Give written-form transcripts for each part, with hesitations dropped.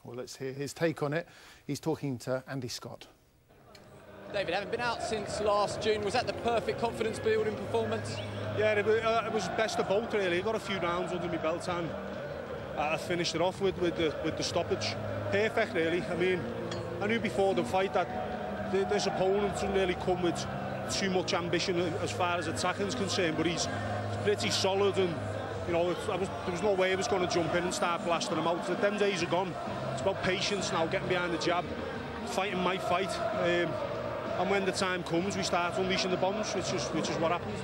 Well, let's hear his take on it. He's talking to Andy Scott. David, having been out since last June, was that the perfect confidence-building performance? Yeah, it was best of both, really. I got a few rounds under my belt and I finished it off with the stoppage. Perfect, really. I mean, I knew before the fight that this opponent doesn't really come with too much ambition as far as attacking is concerned, but he's pretty solid, and you know, there was no way he was going to jump in and start blasting him out. Them days are gone. It's about patience now, getting behind the jab, fighting my fight, and when the time comes, we start unleashing the bombs, which is what happens.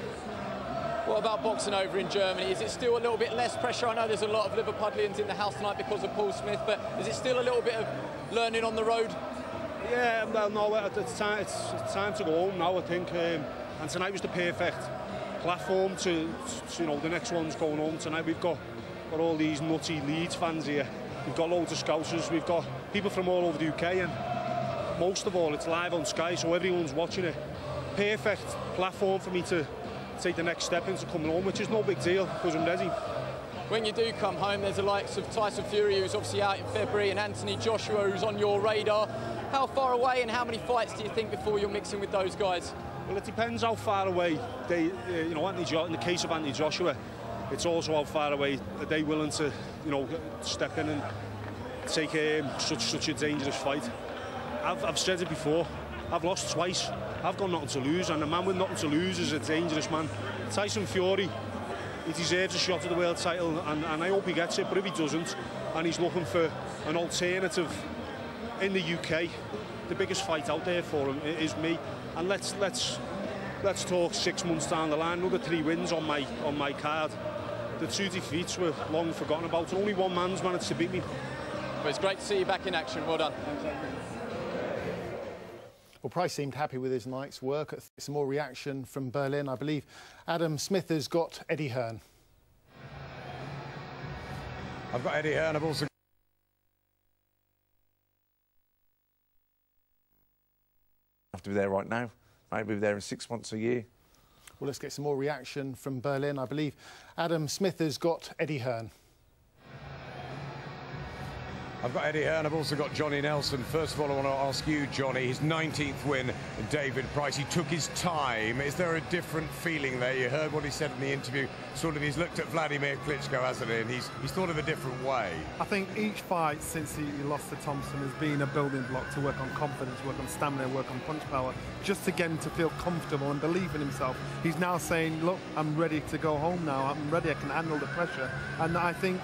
What about boxing over in Germany? Is it still a little bit less pressure? I know there's a lot of Liverpudlians in the house tonight because of Paul Smith, but is it still a little bit of learning on the road? Yeah, well, no, it's time to go home now, I think. And tonight was the perfect platform to you know, the next one's going home tonight. We've got all these nutty Leeds fans here. We've got loads of Scousers. We've got people from all over the UK, and most of all, it's live on Sky, so everyone's watching it. Perfect platform for me to take the next step into coming home, which is no big deal because I'm ready. When you do come home, there's the likes of Tyson Fury, who's obviously out in February, and Anthony Joshua, who's on your radar. How far away and how many fights do you think before you're mixing with those guys? Well, it depends how far away they, you know, in the case of Anthony Joshua, it's also how far away are they willing to, you know, step in and take such a dangerous fight. I've said it before. I've lost twice. I've got nothing to lose, and a man with nothing to lose is a dangerous man. Tyson Fury, he deserves a shot at the world title, and I hope he gets it, but if he doesn't, and he's looking for an alternative in the UK, the biggest fight out there for him is me. And let's talk 6 months down the line, another 3 wins on my card. The 2 defeats were long forgotten about, and only one man's managed to beat me. Well, it's great to see you back in action. Well done. Well, Price seemed happy with his night's work. Some more reaction from Berlin. I believe Adam Smith has got Eddie Hearn. I've got Eddie Hearn. I've also have to be there right now. Maybe be there in 6 months, a year. Well, let's get some more reaction from Berlin. I believe Adam Smith has got Eddie Hearn. I've got Eddie Hearn, I've also got Johnny Nelson. First of all, I want to ask you, Johnny, his 19th win, David Price. He took his time. Is there a different feeling there? You heard what he said in the interview. Sort of, he's looked at Vladimir Klitschko, hasn't he? And he's thought of a different way. I think each fight since he lost to Thompson has been a building block to work on confidence, work on stamina, work on punch power, just to get him to feel comfortable and believe in himself. He's now saying, look, I'm ready to go home now. I'm ready, I can handle the pressure. And I think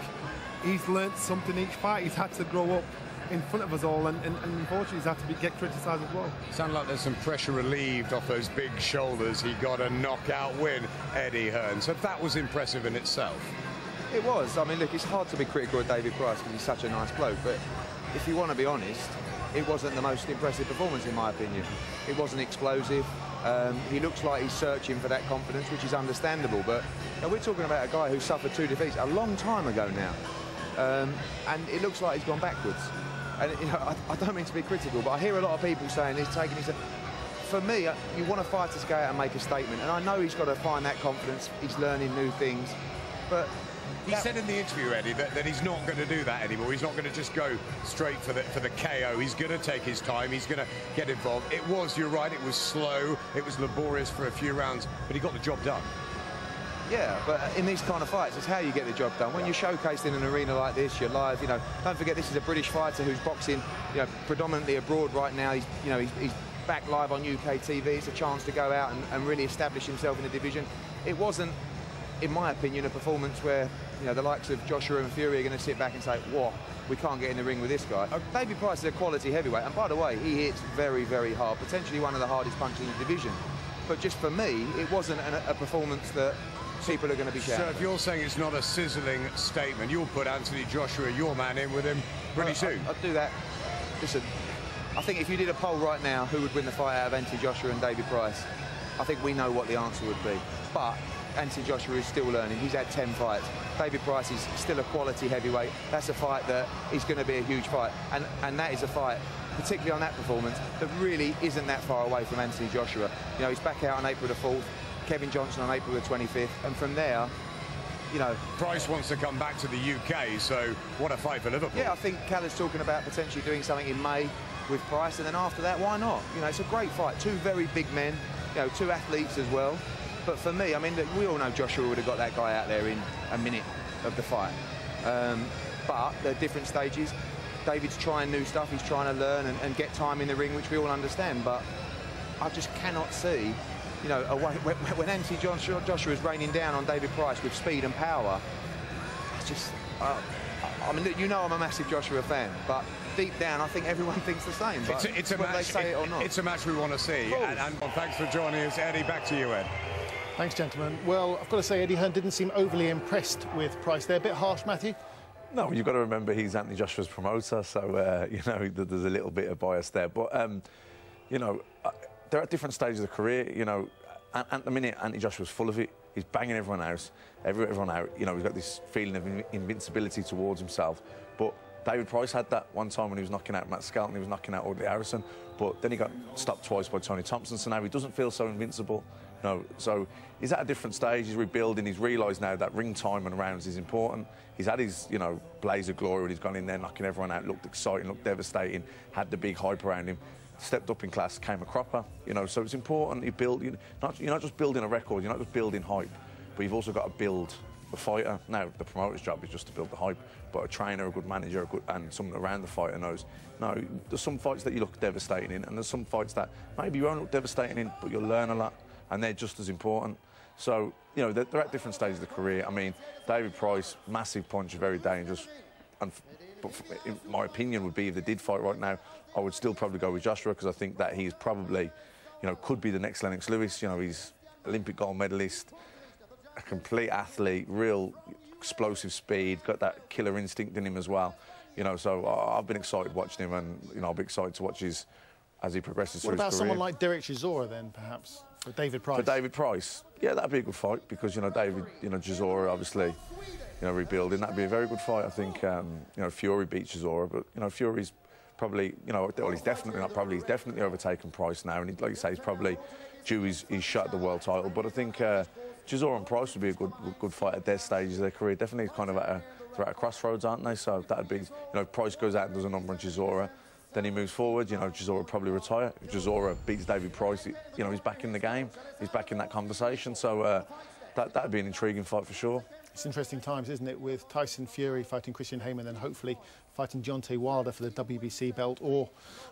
he's learnt something each fight. He's had to grow up in front of us all, and unfortunately he's had to get criticised as well. Sound like there's some pressure relieved off those big shoulders. He got a knockout win, Eddie Hearn. So that was impressive in itself. It was. I mean, look, it's hard to be critical of David Price because he's such a nice bloke, but if you want to be honest, it wasn't the most impressive performance in my opinion. It wasn't explosive. He looks like he's searching for that confidence, which is understandable, but you know, we're talking about a guy who suffered 2 defeats a long time ago now. And it looks like he's gone backwards. And you know, I don't mean to be critical, but I hear a lot of people saying he's taking his... For me, you want a fighter to go out and make a statement, and I know he's got to find that confidence. He's learning new things, but he said in the interview, Eddie, that he's not going to do that anymore. He's not going to just go straight for the KO. He's going to take his time. He's going to get involved. It was, you're right, it was slow. It was laborious for a few rounds, but he got the job done. Yeah, but in these kind of fights, it's how you get the job done. When you're showcased in an arena like this, you're live. You know, don't forget this is a British fighter who's boxing, you know, predominantly abroad right now. He's back live on UK TV. It's a chance to go out and really establish himself in the division. It wasn't, in my opinion, a performance where you know the likes of Joshua and Fury are going to sit back and say, "What? We can't get in the ring with this guy." David Price is a quality heavyweight, and by the way, he hits very, very hard. Potentially one of the hardest punches in the division. But just for me, it wasn't a performance that people are going to be shouting. So if you're saying it's not a sizzling statement, you'll put Anthony Joshua, your man, in with him pretty soon. I'd do that. Listen, I think if you did a poll right now, who would win the fight out of Anthony Joshua and David Price, I think we know what the answer would be. But Anthony Joshua is still learning. He's had 10 fights. David Price is still a quality heavyweight. That's a fight that is going to be a huge fight. And that is a fight, particularly on that performance, that really isn't that far away from Anthony Joshua. You know, he's back out on April the 4th. Kevin Johnson on April the 25th, and from there, you know... Price wants to come back to the UK, so what a fight for Liverpool. Yeah, I think Callum's talking about potentially doing something in May with Price, and then after that, why not? You know, it's a great fight. Two very big men, you know, two athletes as well. But for me, I mean, we all know Joshua would have got that guy out there in a minute of the fight. But they're different stages. David's trying new stuff. He's trying to learn and get time in the ring, which we all understand. But I just cannot see, you know, when Anthony Joshua is raining down on David Price with speed and power. It's just, I mean, you know I'm a massive Joshua fan, but deep down, I think everyone thinks the same. But it's a whether match, they say it or not. It's a match we want to see. And thanks for joining us, Eddie. Back to you, Ed. Thanks, gentlemen. Well, I've got to say, Eddie Hearn didn't seem overly impressed with Price there. A bit harsh, Matthew? No, you've got to remember he's Anthony Joshua's promoter, so, you know, there's a little bit of bias there. But, you know, they're at different stages of career. You know, at the minute, Anthony Joshua's full of it. He's banging everyone out. Everyone out. You know, he's got this feeling of invincibility towards himself. But David Price had that one time when he was knocking out Matt Skelton, he was knocking out Audley Harrison, but then he got stopped twice by Tony Thompson, so now he doesn't feel so invincible. You know, so he's at a different stage, he's rebuilding, he's realised now that ring time and rounds is important. He's had his, you know, blaze of glory when he's gone in there knocking everyone out, looked exciting, looked devastating, had the big hype around him, stepped up in class, came a cropper, you know, so it's important you build, you're not just building a record, you're not just building hype, but you've also got to build the fighter. Now, the promoter's job is just to build the hype, but a trainer, a good manager, and someone around the fighter knows, no, there's some fights that you look devastating in, and there's some fights that maybe you won't look devastating in, but you'll learn a lot, and they're just as important. So, you know, they're at different stages of the career. I mean, David Price, massive punch, very dangerous. But in my opinion would be, if they did fight right now, I would still probably go with Joshua, because I think that he's probably, you know, could be the next Lennox Lewis. You know, he's Olympic gold medalist, a complete athlete, real explosive speed, got that killer instinct in him as well. You know, so I've been excited watching him, and, you know, I'll be excited to watch as he progresses through his career. What about someone like Derek Chisora then, perhaps, for David Price? For David Price, yeah, that'd be a good fight, because, you know, David, you know, Chisora obviously, you know, rebuilding. That'd be a very good fight. I think, you know, Fury beat Chisora, but, you know, Fury's probably, you know, well, he's definitely not probably, he's definitely overtaken Price now, and like you say, he's probably due his shot at the world title. But I think Chisora and Price would be a good fight at their stages of their career. Definitely kind of they're at a crossroads, aren't they? So that'd be, you know, Price goes out and does a number on Chisora, then he moves forward. You know, Chisora would probably retire. If Chisora beats David Price, you know, he's back in the game. He's back in that conversation. So that'd be an intriguing fight for sure. It's interesting times, isn't it, with Tyson Fury fighting Christian Heyman, and hopefully fighting Deontay Wilder for the WBC belt, or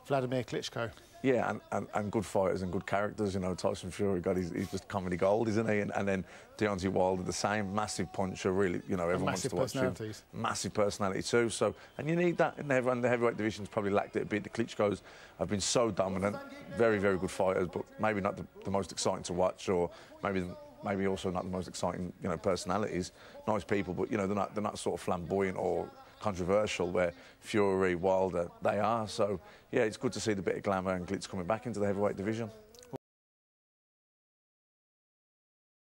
Vladimir Klitschko. Yeah, and good fighters and good characters. You know, Tyson Fury, he's just comedy gold, isn't he? And then Deontay Wilder, the same, massive puncher, really, you know, everyone wants to watch him. Massive personality too. So, and you need that in the heavyweight division's probably lacked it a bit. The Klitschko's have been so dominant, very, very good fighters, but maybe not the most exciting to watch, or maybe also not the most exciting, you know, personalities. Nice people, but, you know, they're not sort of flamboyant or controversial, where Fury, Wilder, they are. So, yeah, it's good to see the bit of glamour and glitz coming back into the heavyweight division.